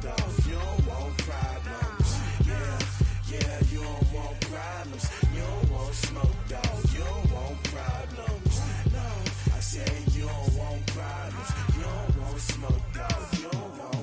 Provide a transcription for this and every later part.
dog. You don't want problems. Yeah, you don't want problems. You don't want smoke, dog. You don't want problems. No, I said you don't want problems. You don't want smoke, dog. You don't want.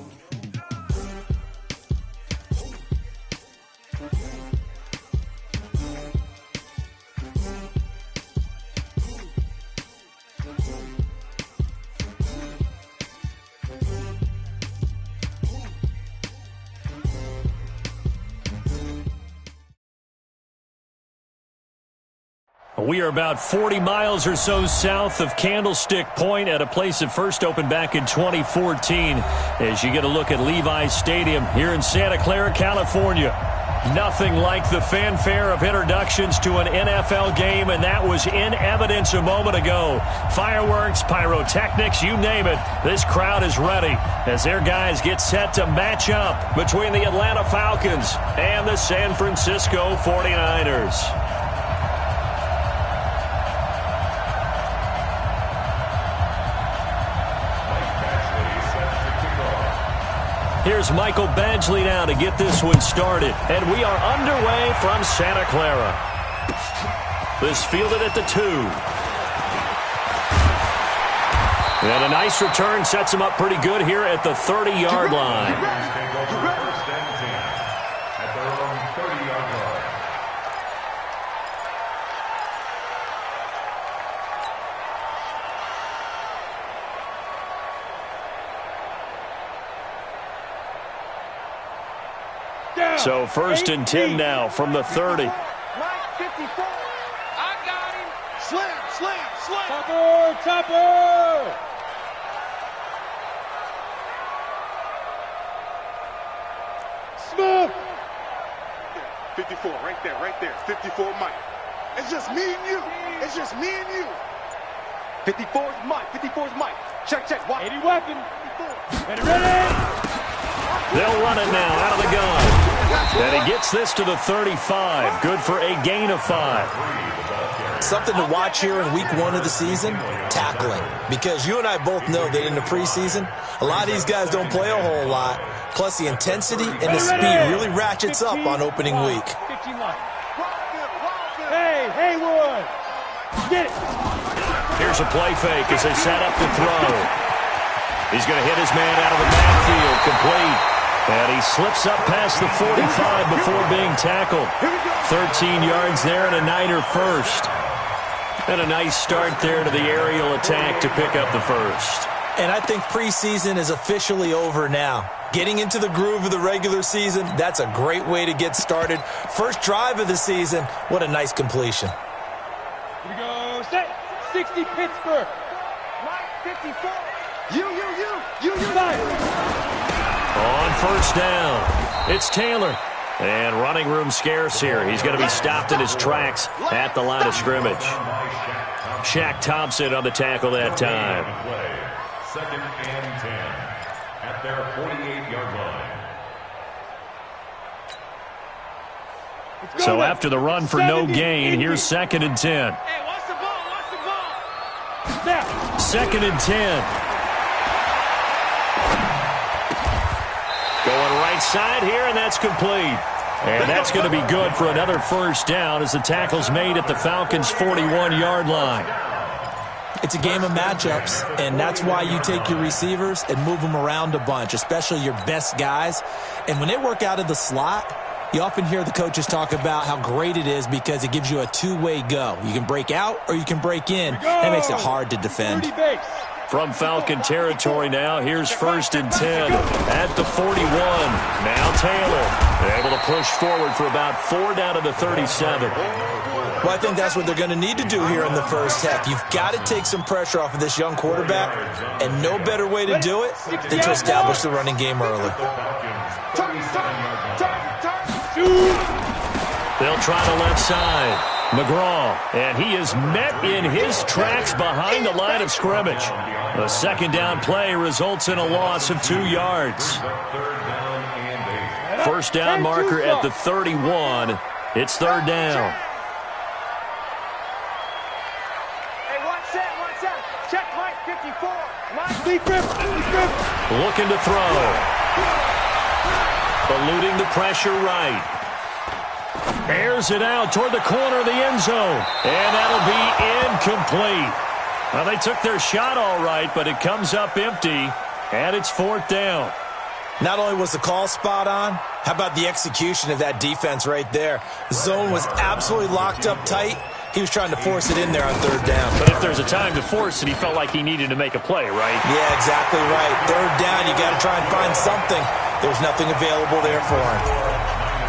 We are about 40 miles or so south of Candlestick Point at a place that first opened back in 2014 as you get a look at Levi's Stadium here in Santa Clara, California. Nothing like the fanfare of introductions to an NFL game, and that was in evidence a moment ago. Fireworks, pyrotechnics, you name it. This crowd is ready as their guys get set to match up between the Atlanta Falcons and the San Francisco 49ers. Here's Michael Badgley now to get this one started. And we are underway from Santa Clara. This fielded at the 2. And a nice return sets him up pretty good here at the 30-yard line. So first and 10 now from the 30. Mike 54. I got him. Slam. Topper. Smith. 54, right there. 54, Mike. It's just me and you. 54's Mike. Check. Watch. 80 weapon. Ready. They'll run it now out of the gun. And he gets this to the 35. Good for a gain of 5. Something to watch here in week 1 of the season, tackling. Because you and I both know that in the preseason, a lot of these guys don't play a whole lot. Plus the intensity and the speed really ratchets up on opening week. Hey, Haywood. Get it. Here's a play fake as they set up to throw. He's going to hit his man out of the backfield, complete. And he slips up past the 45 before being tackled. 13 yards there and a Niner first. And a nice start there to the aerial attack to pick up the first. And I think preseason is officially over now. Getting into the groove of the regular season, that's a great way to get started. First drive of the season, what a nice completion. Here we go, set. 60 Pittsburgh. Mike 54. You. On first down, it's Taylor. And running room scarce here. He's going to be stopped in his tracks at the line of scrimmage. Shaq Thompson on the tackle that time. Second and 10 at their 48-yard line. So after the run for no gain, here's second and 10. Hey, watch the ball. Snap. Second and 10. Going right side here, and that's complete. And that's going to be good for another first down as the tackle's made at the Falcons' 41-yard line. It's a game of matchups, and that's why you take your receivers and move them around a bunch, especially your best guys. And when they work out of the slot, you often hear the coaches talk about how great it is because it gives you a two-way go. You can break out or you can break in. That makes it hard to defend. From Falcon territory now, here's first and 10 at the 41. Now Taylor able to push forward for about 4 down to the 37. Well, I think that's what they're going to need to do here in the first half. You've got to take some pressure off of this young quarterback, and no better way to do it than to establish the running game early. They'll try the left side. McGraw, and he is met in his tracks behind the line of scrimmage. The second down play results in a loss of 2 yards. First down marker at the 31. It's third down. Hey, watch that. Check Mike 54. Mike, deep grip. Looking to throw. eluding the pressure right. Airs it out toward the corner of the end zone. And that'll be incomplete. Well, they took their shot all right, but it comes up empty, and it's 4th down. Not only was the call spot on, how about the execution of that defense right there? The zone was absolutely locked up tight. He was trying to force it in there on 3rd down. But if there's a time to force it, he felt like he needed to make a play, right? Yeah, exactly right. 3rd down, you got to try and find something. There's nothing available there for him.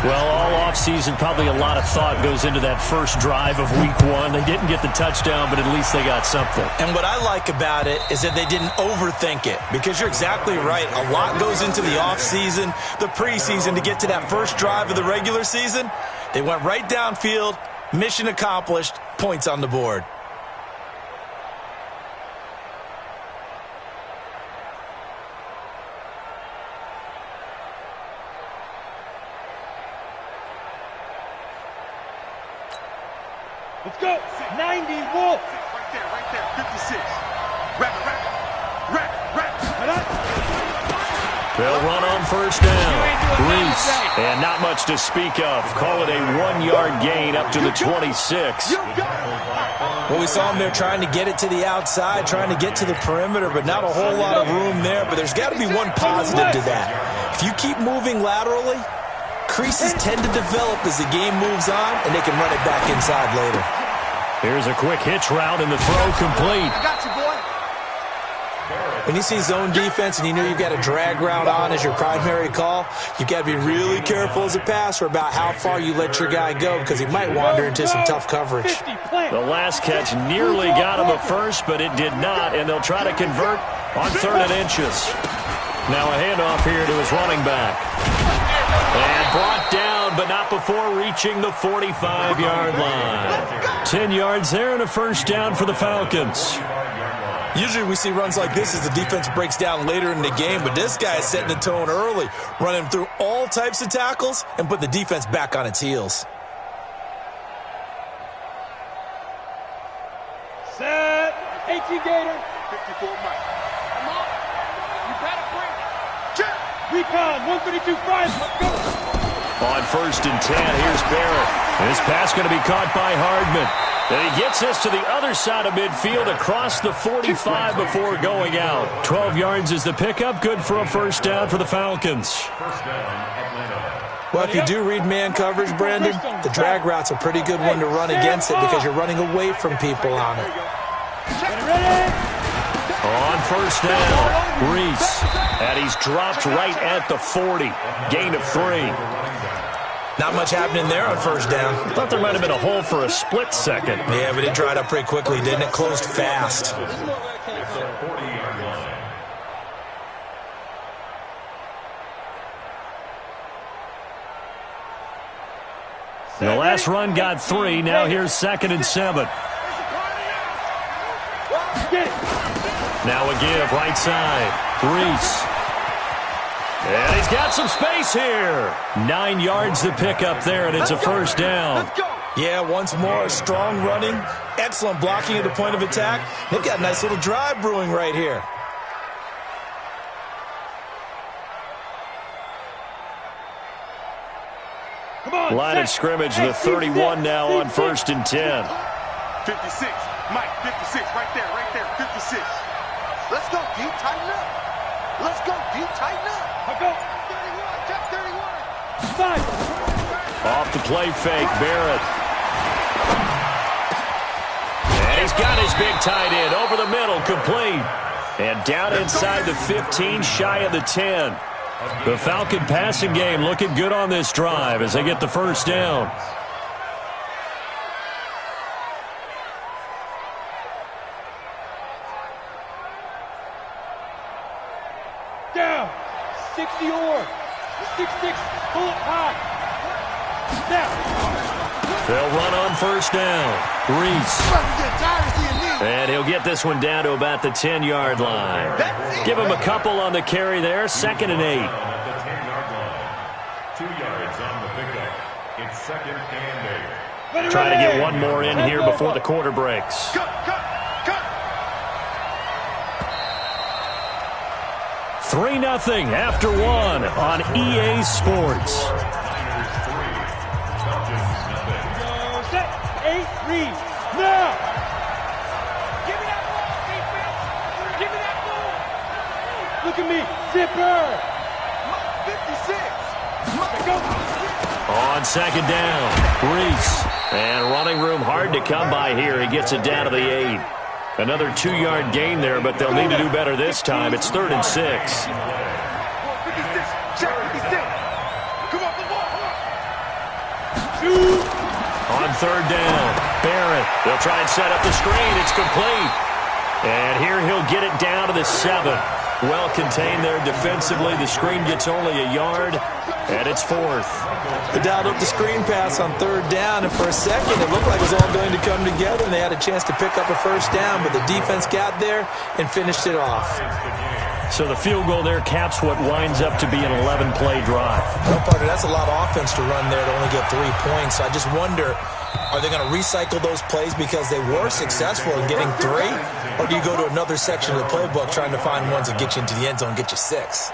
Well, all offseason, probably a lot of thought goes into that first drive of Week 1. They didn't get the touchdown, but at least they got something. And what I like about it is that they didn't overthink it, because you're exactly right. A lot goes into the offseason, the preseason, to get to that first drive of the regular season. They went right downfield, mission accomplished, points on the board. Let's go. 90 Wolf. Right there. 56. Rack. They'll run on 1st down. Reese, and not much to speak of. Call it a 1-yard gain up to the 26. Well, we saw him there trying to get it to the outside, trying to get to the perimeter, but not a whole lot of room there. But there's got to be one positive to that. If you keep moving laterally, creases tend to develop as the game moves on, and they can run it back inside later. Here's a quick hitch route, and the throw complete. I got you, boy. When you see zone defense and you know you've got a drag route on as your primary call, you've got to be really careful as a passer about how far you let your guy go, because he might wander into some tough coverage. The last catch nearly got him a first, but it did not, and they'll try to convert on 3rd and inches. Now a handoff here to his running back. And brought down, but not before reaching the 45-yard line. 10 yards there and a 1st down for the Falcons. Usually we see runs like this as the defense breaks down later in the game, but this guy is setting the tone early, running through all types of tackles and put the defense back on its heels. Set. 18 Gator. 54 Mike. Come on. You better bring it. Check. Recon. 132 Friars. Let's go. On 1st and 10, here's Barrett. This pass going to be caught by Hardman. And he gets this to the other side of midfield across the 45 before going out. 12 yards is the pickup. Good for a 1st down for the Falcons. 1st down, Atlanta. Well, if you do read man coverage, Brandon, the drag route's a pretty good one to run against it because you're running away from people on it. On 1st down, Reese. And he's dropped right at the 40. Gain of 3. Not much happening there on 1st down. I thought there might have been a hole for a split second. Yeah, but it dried up pretty quickly, didn't it? Closed fast. The last run got 3. Now here's 2nd and 7. Now a give right side. Reese. And he's got some space here. 9 yards to pick up there, and it's a 1st down. Yeah, once more, strong running, excellent blocking at the point of attack. They've got a nice little drive brewing right here. Line of scrimmage, the 31 now on 1st and 10. 56. Mike, 56. Right there. 56. Let's go, D. Tighten up. Let's go, D. Tighten up. I'll go. 31. Check 31. Five. Off the play fake, Barrett. And he's got his big tight end over the middle, complete. And down inside the 15, shy of the 10. The Falcon passing game looking good on this drive as they get the 1st down. Down. 60 or 6-6. Pull it high. Down. They'll run on 1st down. Reese. And he'll get this one down to about the 10-yard line. Give him a couple on the carry there. 2nd and 8. At the 10-yard line. 2 yards on the pickup. It's 2nd and 8. Try to get one more in here before the quarter breaks. 3-0 after one on EA Sports. Set, 8, read, now! Give me that ball, defense! Give me that ball! Look at me, zipper! 56! Go! On second down, Reese. And running room hard to come by here. He gets it down to the 8. Another 2-yard gain there, but they'll need to do better this time. It's 3rd and 6. 56, check 56. Come on, come on. Shoot! On 3rd down, Barrett. They'll try and set up the screen. It's complete. And here he'll get it down to the 7. Well contained there defensively. The screen gets only a yard, and it's 4th. They dialed up the screen pass on 3rd down, and for a second it looked like it was all going to come together, and they had a chance to pick up a 1st down, but the defense got there and finished it off. So the field goal there caps what winds up to be an 11-play drive. Well, partner, that's a lot of offense to run there to only get 3 points. So I just wonder, are they going to recycle those plays because they were successful in getting 3? Or do you go to another section of the playbook trying to find ones that get you into the end zone and get you 6?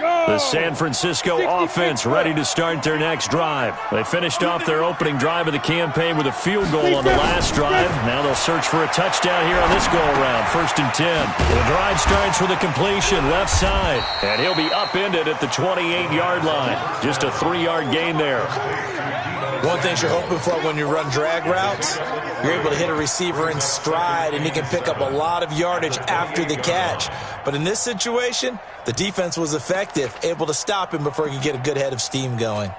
The San Francisco offense ready to start their next drive. They finished off their opening drive of the campaign with a field goal on the last drive. Now they'll search for a touchdown here on this go-around. 1st and 10. The drive starts with a completion left side. And he'll be upended at the 28-yard line. Just a 3-yard gain there. One thing you're hoping for when you run drag routes, you're able to hit a receiver in stride, and he can pick up a lot of yardage after the catch. But in this situation, the defense was effective, able to stop him before he could get a good head of steam going.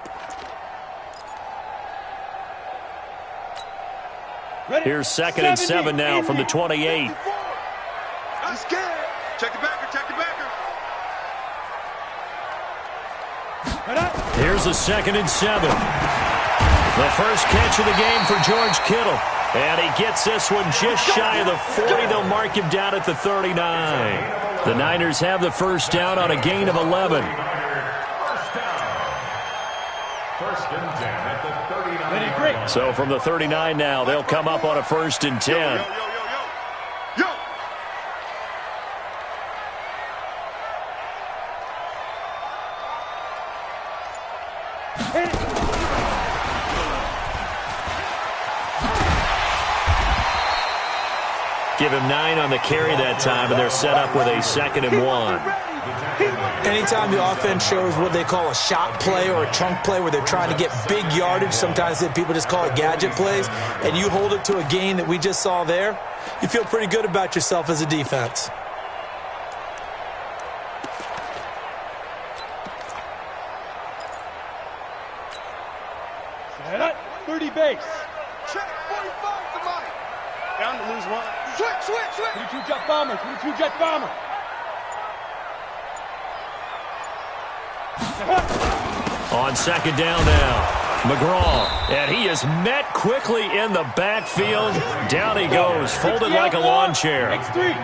Here's 2nd and 7 now from the 28. I'm scared. Check the backer, check the backer. Here's a 2nd and 7. The first catch of the game for George Kittle. And he gets this one just shy of the 40. They'll mark him down at the 39. The Niners have the 1st down on a gain of 11. 1st and 10 at the 39. So from the 39 now, they'll come up on a 1st and 10. Yo. Give him 9 on the carry that time, and they're set up with a 2nd and 1. Anytime the offense shows what they call a shot play or a chunk play where they're trying to get big yardage, sometimes people just call it gadget plays, and you hold it to a gain that we just saw there, you feel pretty good about yourself as a defense. Set up, 30 base. Check 45, somebody. Down to lose 1. Switch. 22 jet bomber, 22 jet bomber. On 2nd down now, McGraw, and he is met quickly in the backfield. Down he goes, folded like a lawn chair.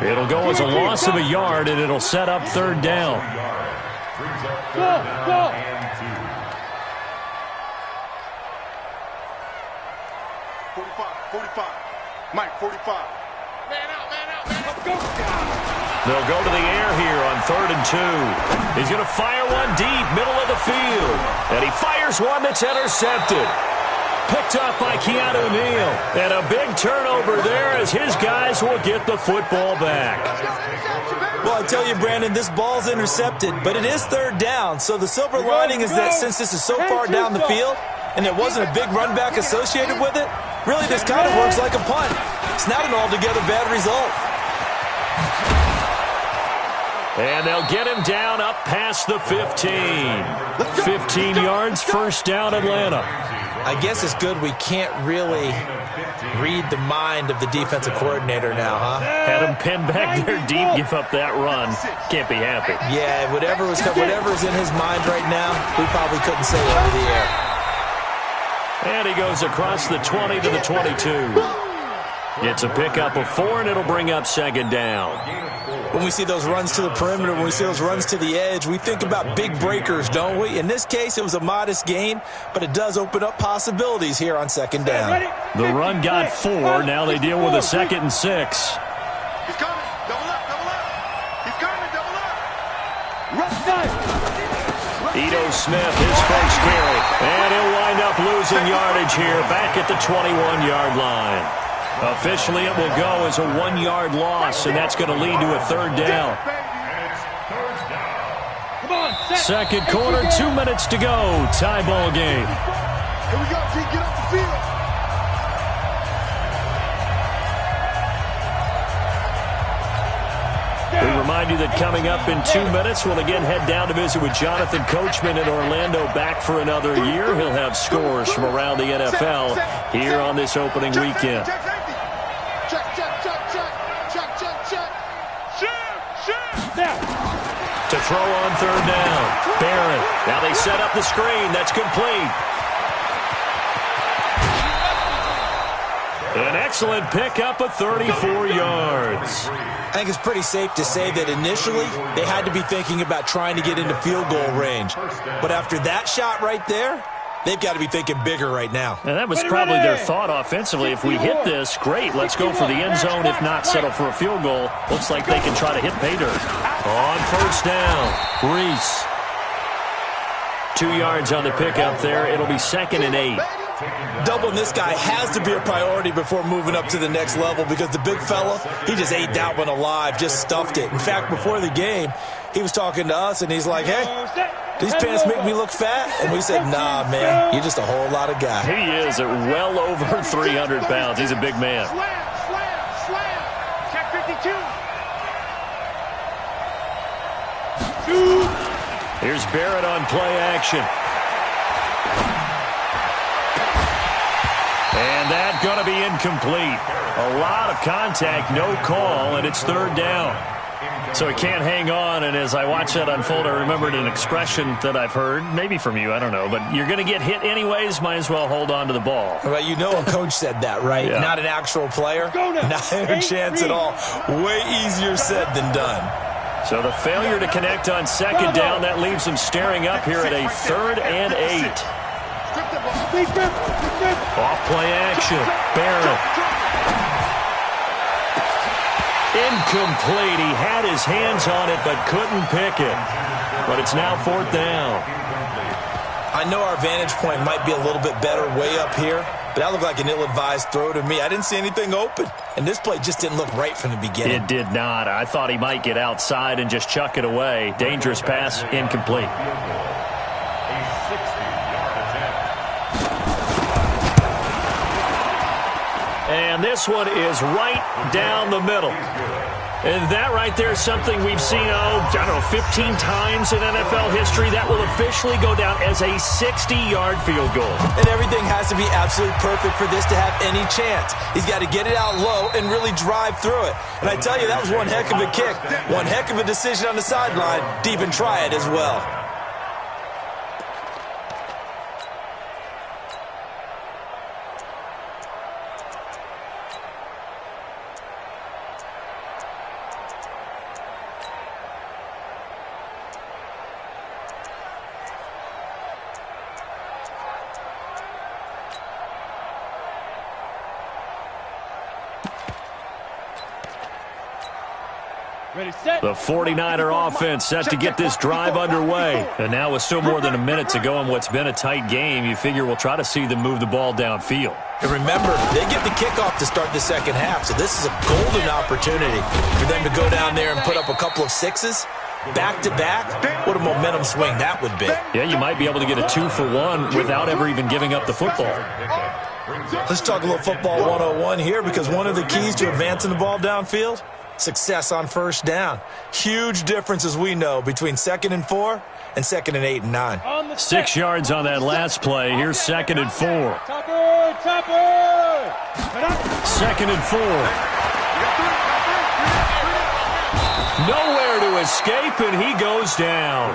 It'll go as a loss of a yard, and it'll set up 3rd down. Go. 45. Mike, 45. Man out. Let's go. They'll go to the air here on 3rd and 2. He's going to fire one deep, middle of the field. And he fires one that's intercepted. Picked up by Keanu Neal. And a big turnover there as his guys will get the football back. Well, I tell you, Brandon, this ball's intercepted, but it is 3rd down. So the silver lining is that since this is so far down the field and there wasn't a big run back associated with it, really this kind of works like a punt. It's not an altogether bad result. And they'll get him down up past the 15. 15 yards, 1st down, Atlanta. I guess it's good we can't really read the mind of the defensive coordinator now, huh? Had him pinned back there deep, give up that run. Can't be happy. Yeah, whatever's in his mind right now, we probably couldn't say over the air. And he goes across the 20 to the 22. It's a pickup of 4, and it'll bring up second down. When we see those runs to the perimeter, when we see those runs to the edge, we think about big breakers, don't we? In this case, it was a modest gain, but it does open up possibilities here on second down. The run got 4. Now they deal with a 2nd and 6. He's coming. Double up, double up. He's coming, double up. Rush time. Ito Smith, his first carry. And he'll wind up losing yardage here back at the 21-yard line. Officially, it will go as a 1-yard loss, and that's going to lead to a 3rd down. Come on, Second quarter, 2 minutes to go. Tie ball game. Here we go, T. Get off the field. We remind you that coming up in 2 minutes, we'll again head down to visit with Jonathan Coachman in Orlando, back for another year. He'll have scores from around the NFL here on this opening weekend. Check, check, check, check. Check, check, check. Shoot. To throw on 3rd down. Barron. Now they set up the screen. That's complete. An excellent pickup of 34 yards. I think it's pretty safe to say that initially they had to be thinking about trying to get into field goal range. But after that shot right there, they've got to be thinking bigger right now. And that was probably their thought offensively. If we hit this, great. Let's go for the end zone. If not, settle for a field goal. Looks like they can try to hit pay dirt. On 1st down, Reese. 2 yards on the pickup there. It'll be 2nd and 8. Doubling this guy has to be a priority before moving up to the next level because the big fella, he just ate that one alive, just stuffed it. In fact, before the game, he was talking to us, and he's like, hey, these pants make me look fat? And we said, nah, man, you're just a whole lot of guy. He is at well over 300 pounds. He's a big man. Slam. Check 52. Here's Barrett on play action. And that's going to be incomplete. A lot of contact, no call, and it's 3rd down. So he can't hang on, and as I watch that unfold, I remembered an expression that I've heard, maybe from you, I don't know, but you're going to get hit anyways, might as well hold on to the ball. Well, you know a coach said that, right? Yeah. Not an actual player. Not a chance at all. Way easier said than done. So the failure to connect on 2nd down, that leaves them staring up here at a 3rd and 8. Off play action. Barrett. Incomplete. He had his hands on it but couldn't pick it. But it's now 4th down. I know our vantage point might be a little bit better way up here, but that looked like an ill-advised throw to me. I didn't see anything open, and this play just didn't look right from the beginning. It did not. I thought he might get outside and just chuck it away. Dangerous pass, incomplete. And this one is right down the middle. And that right there is something we've seen, 15 times in NFL history. That will officially go down as a 60-yard field goal. And everything has to be absolutely perfect for this to have any chance. He's got to get it out low and really drive through it. And I tell you, that was one heck of a kick. One heck of a decision on the sideline to even try it as well. The 49er offense set to get this drive underway. And now with still more than a minute to go in what's been a tight game, you figure we'll try to see them move the ball downfield. And remember, they get the kickoff to start the second half, so this is a golden opportunity for them to go down there and put up a couple of sixes. Back-to-back, what a momentum swing that would be. Yeah, you might be able to get a 2-for-1 without ever even giving up the football. Let's talk a little football 101 here, because one of the keys to advancing the ball downfield, success on 1st down. Huge difference, as we know, between 2nd and 4 and 2nd and 8 and 9. 6 yards on that last play. Here's 2nd and 4. Topper! 2nd and 4. Nowhere to escape, and he goes down.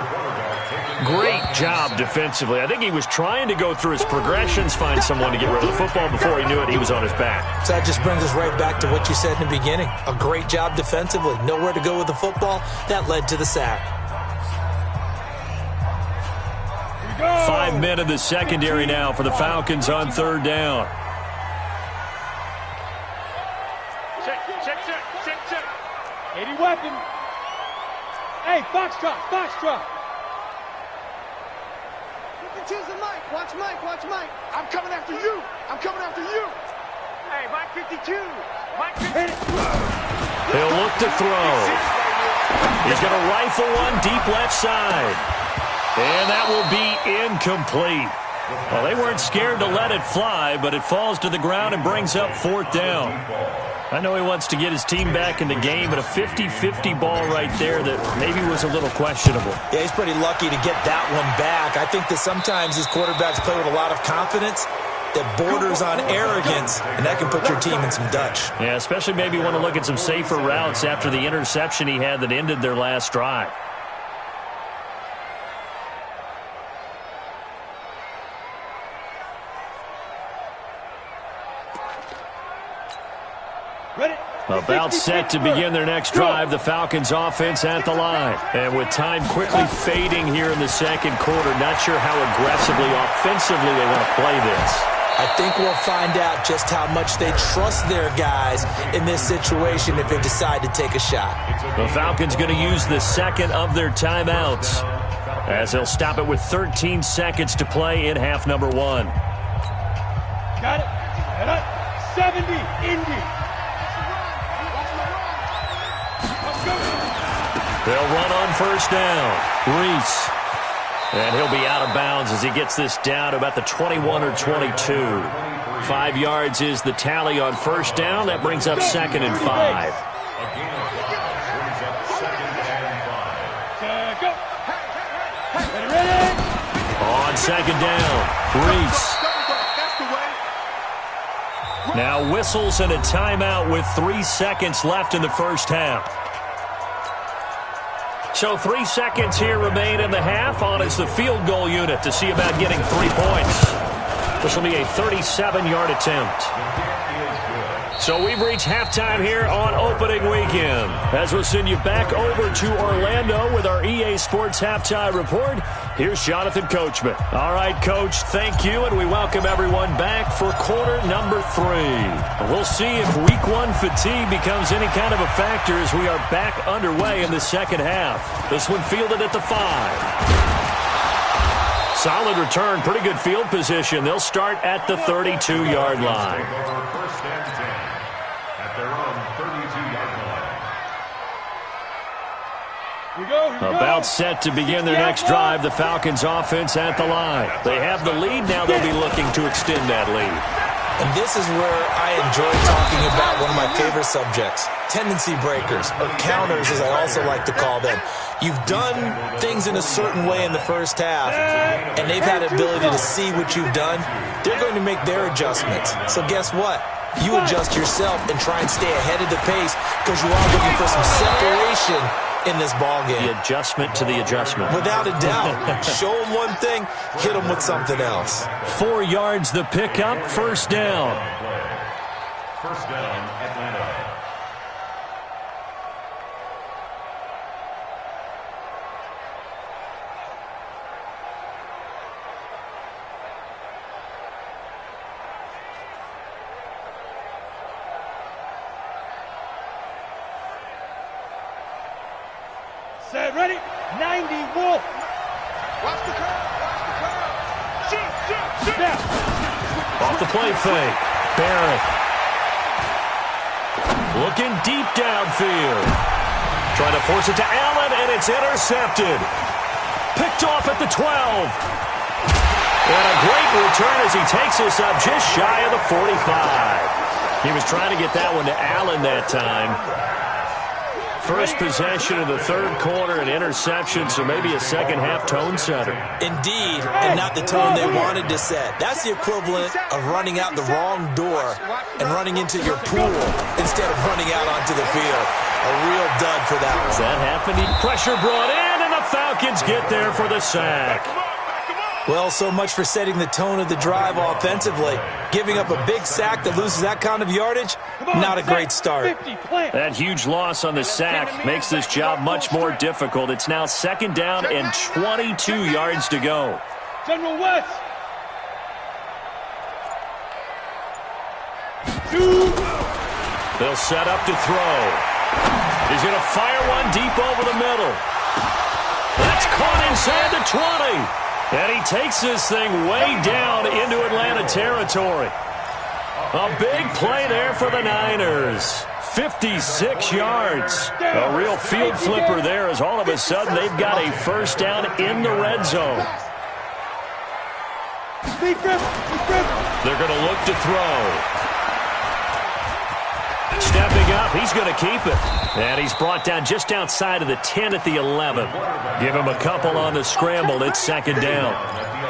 Great job defensively. I think he was trying to go through his progressions, find someone to get rid of the football. Before he knew it, he was on his back. So that just brings us right back to what you said in the beginning. A great job defensively. Nowhere to go with the football. That led to the sack. 5 men in the secondary now for the Falcons on third down. Check. 80 weapon. Hey, Foxtrot. Choose the Mike. Watch Mike. I'm coming after you. Hey, Mike 52. Mike 52. He'll look to throw. He's going to rifle one deep left side. And that will be incomplete. Well, they weren't scared to let it fly, but it falls to the ground and brings up fourth down. I know he wants to get his team back in the game, but a 50-50 ball right there that maybe was a little questionable. Yeah, he's pretty lucky to get that one back. I think that sometimes these quarterbacks play with a lot of confidence that borders on arrogance, and that can put your team in some Dutch. Yeah, especially maybe want to look at some safer routes after the interception he had that ended their last drive. About set to begin their next drive, the Falcons offense at the line. And with time quickly fading here in the second quarter, not sure how aggressively, offensively they want to play this. I think we'll find out just how much they trust their guys in this situation if they decide to take a shot. The Falcons going to use the second of their timeouts as they'll stop it with 13 seconds to play in half number one. Got it. 70, Indy. They'll run on first down. Reese. And he'll be out of bounds as he gets this down to about the 21 or 22. 5 yards is the tally on first down. That brings up second and 5. On second down, Reese. Now whistles and a timeout with 3 seconds left in the first half. So 3 seconds here remain in the half. On is the field goal unit to see about getting 3 points. This will be a 37-yard attempt. So we've reached halftime here on opening weekend. As we'll send you back over to Orlando with our EA Sports Halftime Report, here's Jonathan Coachman. All right, Coach, thank you, and we welcome everyone back for quarter number 3. We'll see if week 1 fatigue becomes any kind of a factor as we are back underway in the second half. This one fielded at the 5. Solid return, pretty good field position. They'll start at the 32-yard line. About set to begin their next drive, the Falcons offense at the line. They have the lead, now they'll be looking to extend that lead. And this is where I enjoy talking about one of my favorite subjects, tendency breakers, or counters as I also like to call them. You've done things in a certain way in the first half, and they've had the ability to see what you've done. They're going to make their adjustments. So guess what? You adjust yourself and try and stay ahead of the pace because you are looking for some separation in this ballgame. The adjustment to the adjustment. Without a doubt. Show them one thing, hit them with something else. 4 yards the pickup, first down. First down, Atlanta. Set, ready? 90, Wolf. Watch the curve. Shoot. Now. Off the play fake. Barrett. Looking deep downfield. Trying to force it to Allen, and it's intercepted. Picked off at the 12. And a great return as he takes us up just shy of the 45. He was trying to get that one to Allen that time. First possession of the third quarter, an interception, so maybe a second-half tone setter. Indeed, and not the tone they wanted to set. That's the equivalent of running out the wrong door and running into your pool instead of running out onto the field. A real dud for that one. Is that happening? Pressure brought in, and the Falcons get there for the sack. Well, so much for setting the tone of the drive offensively. Giving up a big sack that loses that kind of yardage, not a great start. That huge loss on the sack makes this job much more difficult. It's now 2nd down and 22 yards to go. General West. They'll set up to throw. He's going to fire one deep over the middle. That's caught inside the 20. And he takes this thing way down into Atlanta territory. A big play there for the Niners. 56 yards. A real field flipper there as all of a sudden they've got a first down in the red zone. They're going to look to throw. Stepping up, he's going to keep it. And he's brought down just outside of the 10 at the 11. Give him a couple on the scramble. It's 2nd down.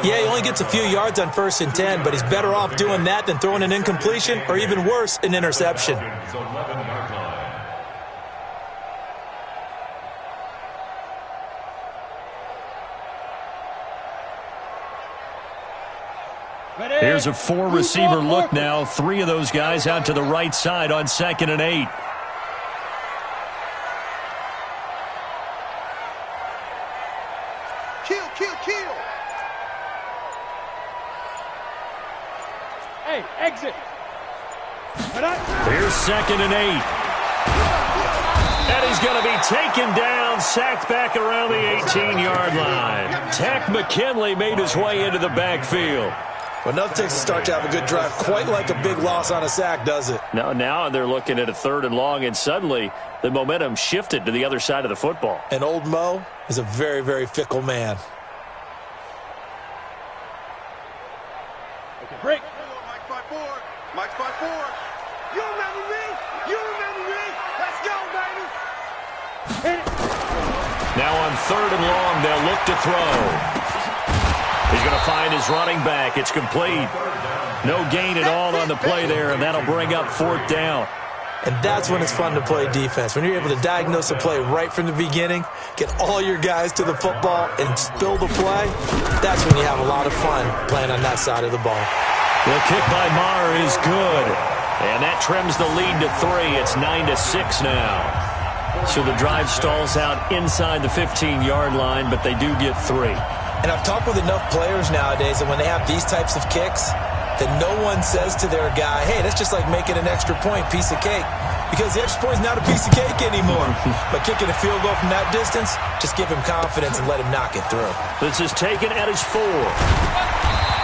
Yeah, he only gets a few yards on 1st and 10, but he's better off doing that than throwing an incompletion or even worse, an interception. Here's a 4-receiver look now. 3 of those guys out to the right side on 2nd and 8. Kill. Hey, exit. Here's 2nd and 8. And he's going to be taken down, sacked back around the 18-yard line. Tack McKinley made his way into the backfield. Well, enough takes to start to have a good drive, quite like a big loss on a sack, does it? Now they're looking at a 3rd and long, and suddenly the momentum shifted to the other side of the football. And old Mo is a very, very fickle man. Okay, break. Mike's by 4. Mike's by 4. You remember me? You remember me? Let's go, baby. Hit it. Now on 3rd and long, they'll look to throw. He's going to find his running back. It's complete. No gain at all on the play there, and that'll bring up 4th down. And that's when it's fun to play defense. When you're able to diagnose a play right from the beginning, get all your guys to the football, and spill the play, that's when you have a lot of fun playing on that side of the ball. The kick by Maher is good. And that trims the lead to 3. It's 9-6 now. So the drive stalls out inside the 15-yard line, but they do get 3. And I've talked with enough players nowadays that when they have these types of kicks, that no one says to their guy, hey, that's just like making an extra point, piece of cake. Because the extra point is not a piece of cake anymore. But kicking a field goal from that distance, just give him confidence and let him knock it through. This is taken at his 4.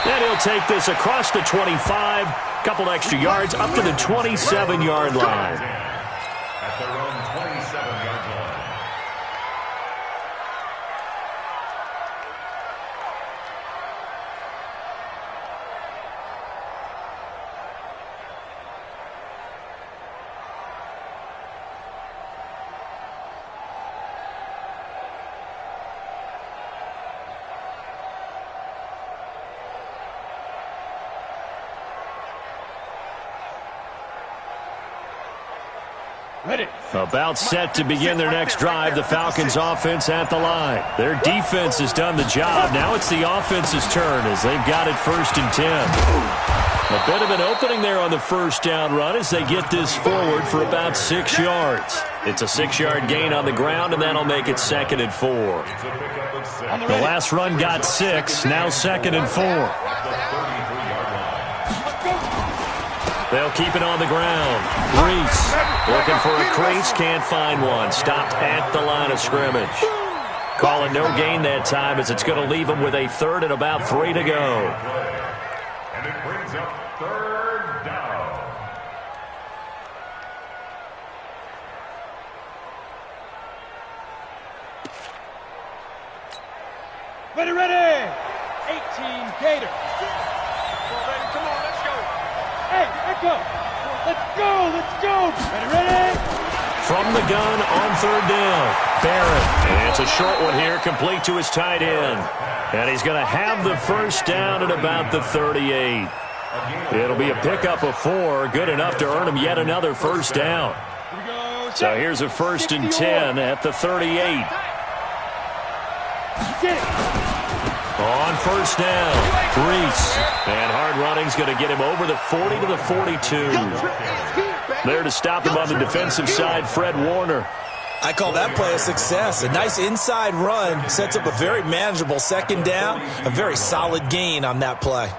Then he'll take this across the 25, couple extra yards up to the 27-yard line. At their own 27-yard line. Ready. About set to begin their next drive, the Falcons offense at the line. Their defense has done the job. Now it's the offense's turn as they've got it 1st and 10. A bit of an opening there on the 1st down run as they get this forward for about 6 yards. It's a 6-yard gain on the ground, and that'll make it 2nd and 4. The last run got 6, now 2nd and 4. They'll keep it on the ground. Reese looking for a crease, can't find one. Stopped at the line of scrimmage. Calling no gain that time as it's going to leave them with a 3rd and about 3 to go. And it brings up 3rd down. Ready. 18 Gator. Come on, let's go. Hey, Echo. Let's go. Ready. From the gun on 3rd down. Barrett. And it's a short one here, complete to his tight end. And he's going to have the 1st down at about the 38. It'll be a pickup of 4, good enough to earn him yet another 1st down. Here we go. So here's a 1st and 10 at the 38. Get it. On first down, Reese. And hard running's going to get him over the 40 to the 42. There to stop him on the defensive side, Fred Warner. I call that play a success. A nice inside run sets up a very manageable second down, a very solid gain on that play.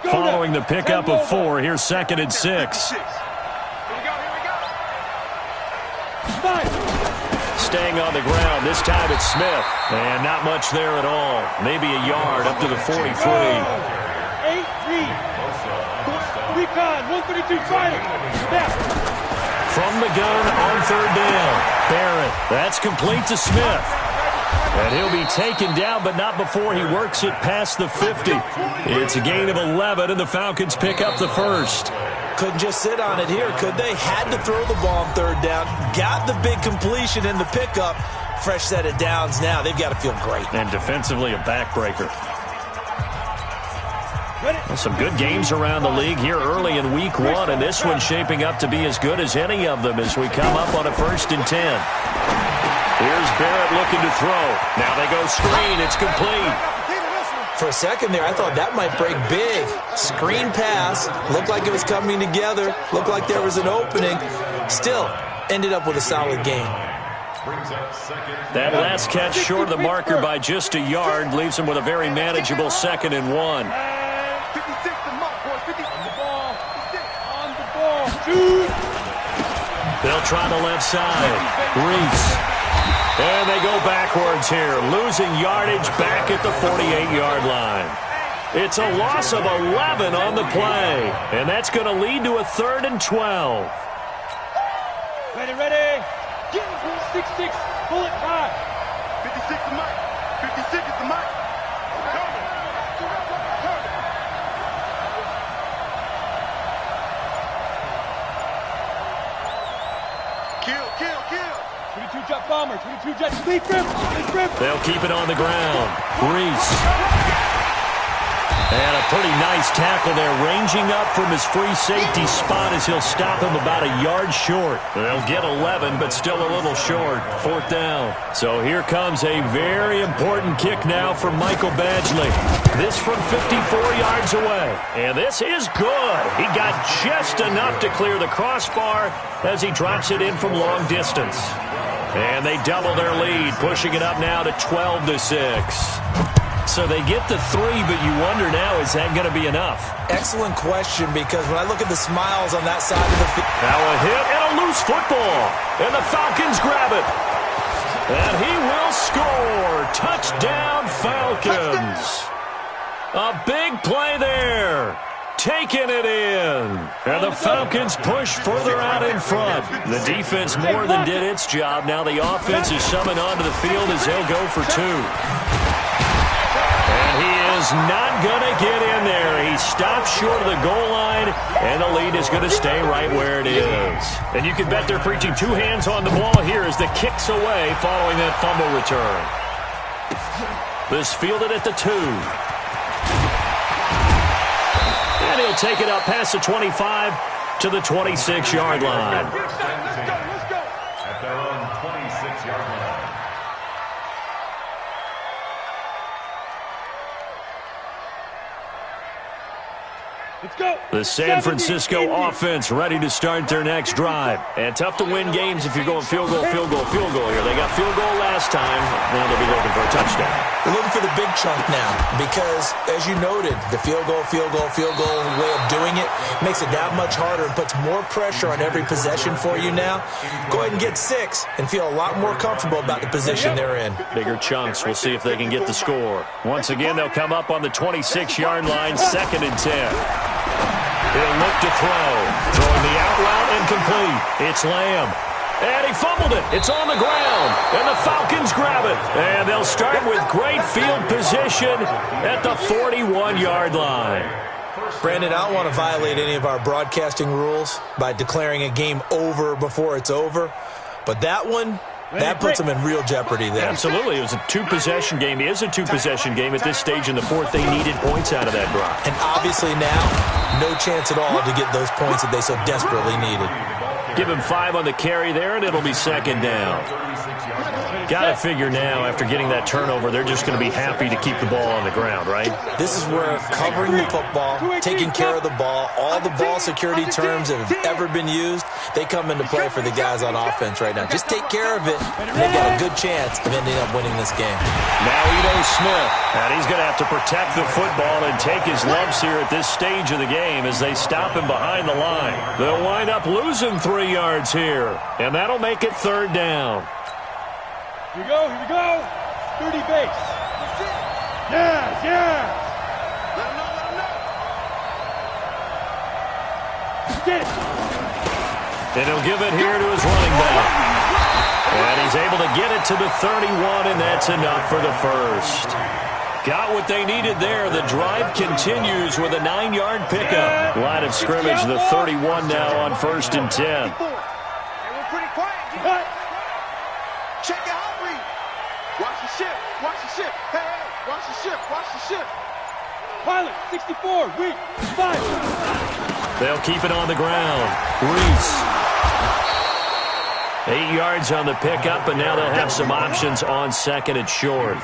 Following the pickup of 4, here's 2nd and 6. Here we go. Staying on the ground, this time it's Smith. And not much there at all. Maybe a yard up to the 43. 8-3. Recon, 132, final. Snap. From the gun on 3rd down. Barrett, that's complete to Smith. And he'll be taken down, but not before he works it past the 50. It's a gain of 11, and the Falcons pick up the first. Couldn't just sit on it here, could they? Had to throw the ball on 3rd down. Got the big completion in the pickup. Fresh set of downs now. They've got to feel great. And defensively, a backbreaker. Well, some good games around the league here early in week 1, and this one's shaping up to be as good as any of them as we come up on a 1st and 10. Here's Barrett looking to throw. Now they go screen. It's complete. For a second there, I thought that might break big. Screen pass. Looked like it was coming together. Looked like there was an opening. Still, ended up with a solid game. That last catch short of the marker by just a yard leaves him with a very manageable 2nd and 1. 56 the mark, boys. 50 on the ball. 56 on the ball. Shoot. They'll try the left side. Reese. And they go backwards here, losing yardage back at the 48-yard line. It's a loss of 11 on the play, and that's going to lead to a 3rd and 12. Ready. Get 6-6. Pull it high. 56 the mic. 56 is the mic. Kill. 22 jet bomber. 22 jet. Big rip. They'll keep it on the ground. Reese. And a pretty nice tackle there, ranging up from his free safety spot as he'll stop him about a yard short. They'll get 11, but still a little short. 4th down. So here comes a very important kick now for Michael Badgley. This from 54 yards away. And this is good. He got just enough to clear the crossbar as he drops it in from long distance. And they double their lead, pushing it up now to 12-6. So they get the 3, but you wonder now, is that going to be enough? Excellent question, because when I look at the smiles on that side of the field. Now a hit and a loose football. And the Falcons grab it. And he will score. Touchdown, Falcons. A big play there. Taking it in. And the Falcons push further out in front. The defense more than did its job. Now the offense is summoned onto the field as they'll go for 2. And he is not going to get in there. He stops short of the goal line, and the lead is going to stay right where it is. And you can bet they're preaching 2 hands on the ball here as the kick's away following that fumble return. This fielded at the 2. And he'll take it up past the 25 to the 26-yard line. Let's go. At their own 26-yard line. Let's go. The San Francisco offense ready to start their next drive. And tough to win games if you're going field goal here. They got field goal last time. Now they'll be looking for a touchdown. They're looking for the big chunk now because, as you noted, the field goal way of doing it makes it that much harder and puts more pressure on every possession for you now. Go ahead and get 6 and feel a lot more comfortable about the position they're in. Bigger chunks. We'll see if they can get the score. Once again, they'll come up on the 26-yard line, 2nd and 10. He'll look to throw. Throwing the out route incomplete. It's Lamb. And he fumbled it. It's on the ground. And the Falcons grab it. And they'll start with great field position at the 41-yard line. Brandon, I don't want to violate any of our broadcasting rules by declaring a game over before it's over. But that one, that puts them in real jeopardy there. Absolutely. It was a 2-possession game. It is a 2-possession game at this stage in the 4th. They needed points out of that drive. And obviously now, no chance at all to get those points that they so desperately needed. Give him 5 on the carry there, and it'll be 2nd down. Got to figure now, after getting that turnover, they're just going to be happy to keep the ball on the ground, right? This is where covering the football, taking care of the ball, all the ball security terms that have ever been used, they come into play for the guys on offense right now. Just take care of it, and they've got a good chance of ending up winning this game. Now Ito Smith, and he's going to have to protect the football and take his lumps here at this stage of the game as they stop him behind the line. They'll wind up losing 3 yards here, and that'll make it 3rd down. Here we go, 30 base. Yes. Let him know. Get it. And he'll give it here to his running back. And he's able to get it to the 31, and that's enough for the first. Got what they needed there. The drive continues with a 9-yard pickup. Line of scrimmage, the 31 now on 1st and 10. Hey, we're pretty quiet. Check your hot read. Watch the ship. Hey, watch the ship. Pilot, 64, read, 5. They'll keep it on the ground. Reese. 8 yards on the pickup, and now they'll have some options on 2nd and short.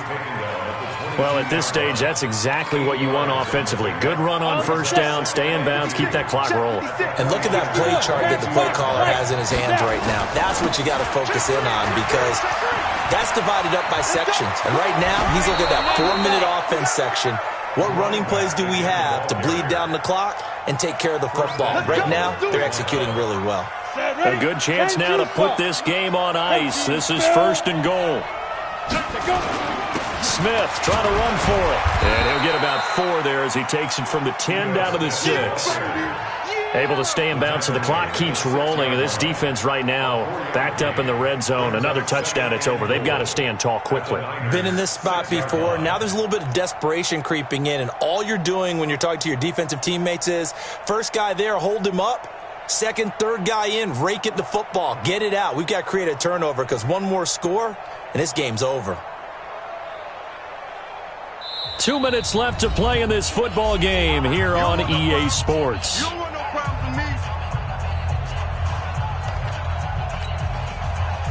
Well, at this stage, that's exactly what you want offensively. Good run on 1st down, stay in bounds, keep that clock rolling. And look at that play chart that the play caller has in his hands right now. That's what you got to focus in on, because that's divided up by sections. And right now, he's looking at that 4-minute offense section. What running plays do we have to bleed down the clock and take care of the football? Right now, they're executing really well. A good chance now to put this game on ice. This is 1st and goal. Smith trying to run for it. And he'll get about 4 there as he takes it from the 10 down to the 6. Able to stay in bounds, so the clock keeps rolling. And this defense right now backed up in the red zone. Another touchdown, it's over. They've got to stand tall quickly. Been in this spot before. Now there's a little bit of desperation creeping in. And all you're doing when you're talking to your defensive teammates is, first guy there, hold him up. 2nd, 3rd guy in, rake it the football. Get it out. We've got to create a turnover, because one more score, and this game's over. 2 minutes left to play in this football game here on EA Sports. You don't want no problems with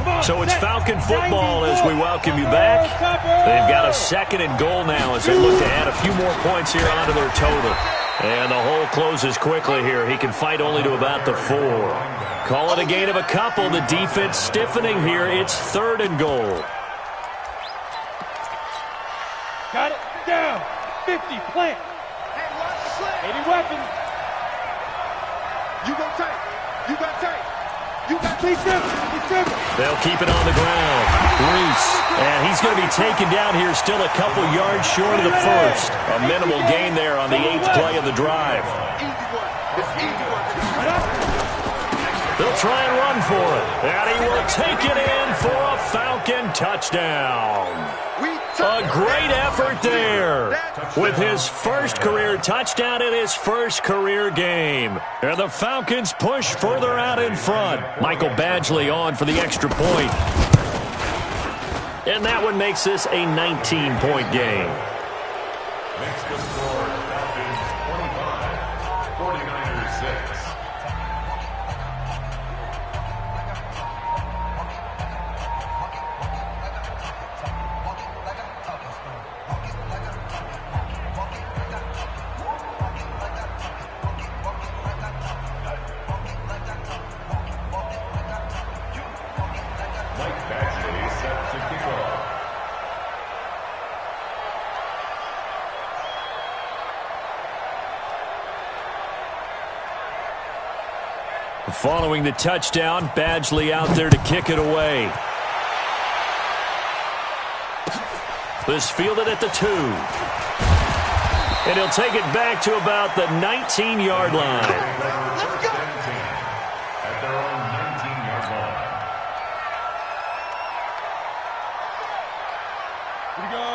me. So it's Falcon football as we welcome you back. They've got a 2nd and goal now as they look to add a few more points here onto their total. And the hole closes quickly here. He can fight only to about the 4. Call it a gain of a couple. The defense stiffening here. It's 3rd and goal. Got it. Down. 50. Plant. Hey, watch the sled. 80 weapons. You got tape. He's driven. They'll keep it on the ground. Reese. And he's going to be taken down here, still a couple yards short of the 1st. A minimal gain there on the 8th play of the drive. They'll try and run for it. And he will take it in for a Falcon touchdown. A great effort there with his first career touchdown in his first career game. And the Falcons push further out in front. Michael Badgley on for the extra point. And that one makes this a 19-point game. Makes the score Falcons 25, 49ers 6. Following the touchdown, Badgley out there to kick it away. This fielded at the 2. And he'll take it back to about the 19-yard line. Let's go. At their own 19-yard line.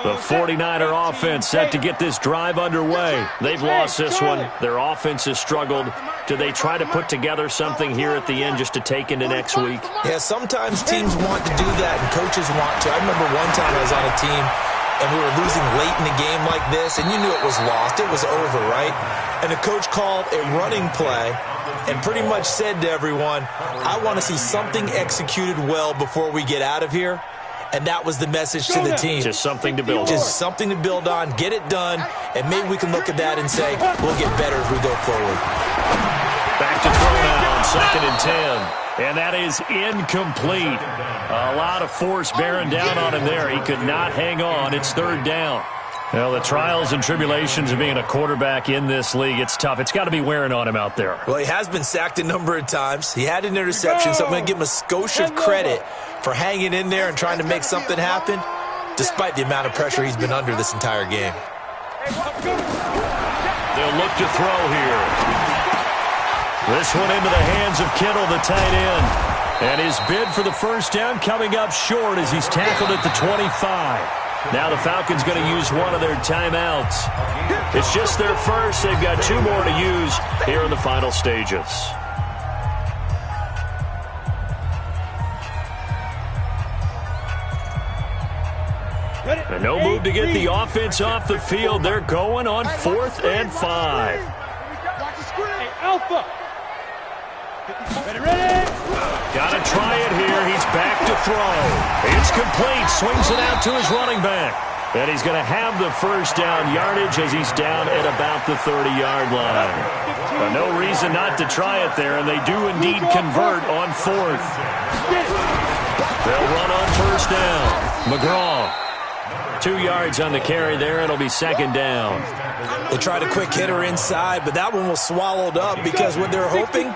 The 49er offense set to get this drive underway. They've lost this one. Their offense has struggled. Do they try to put together something here at the end just to take into next week? Yeah, sometimes teams want to do that and coaches want to. I remember one time I was on a team and we were losing late in the game like this, and you knew it was lost. It was over, right? And the coach called a running play and pretty much said to everyone, I want to see something executed well before we get out of here. And that was the message to the team. Just something to build on. Just something to build on, get it done, and maybe we can look at that and say, we'll get better as we go forward. Back to throw now, 2nd and 10. And that is incomplete. A lot of force bearing down on him there. He could not hang on. It's 3rd down. Well, the trials and tribulations of being a quarterback in this league, it's tough. It's got to be wearing on him out there. Well, he has been sacked a number of times. He had an interception, so I'm going to give him a skosh of credit for hanging in there and trying to make something happen, despite the amount of pressure he's been under this entire game. They'll look to throw here. This one into the hands of Kittle, the tight end. And his bid for the first down coming up short as he's tackled at the 25. Now the Falcons going to use one of their timeouts. It's just their first. They've got 2 more to use here in the final stages. And no move to get the offense off the field. They're going on 4th and 5. Hey, Alpha. Ready? Got to try it here. He's back to throw. It's complete. Swings it out to his running back. And he's going to have the first down yardage as he's down at about the 30-yard line. No reason not to try it there, and they do indeed convert on 4th. They'll run on 1st down. McGraw. 2 yards on the carry there. It'll be 2nd down. They tried a quick hitter inside, but that one was swallowed up because what they're hoping,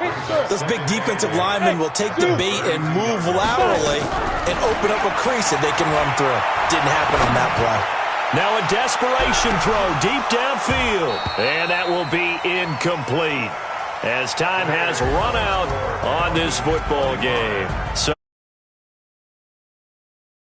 those big defensive linemen will take the bait and move laterally and open up a crease that they can run through. Didn't happen on that play. Now a desperation throw deep downfield. And that will be incomplete as time has run out on this football game. So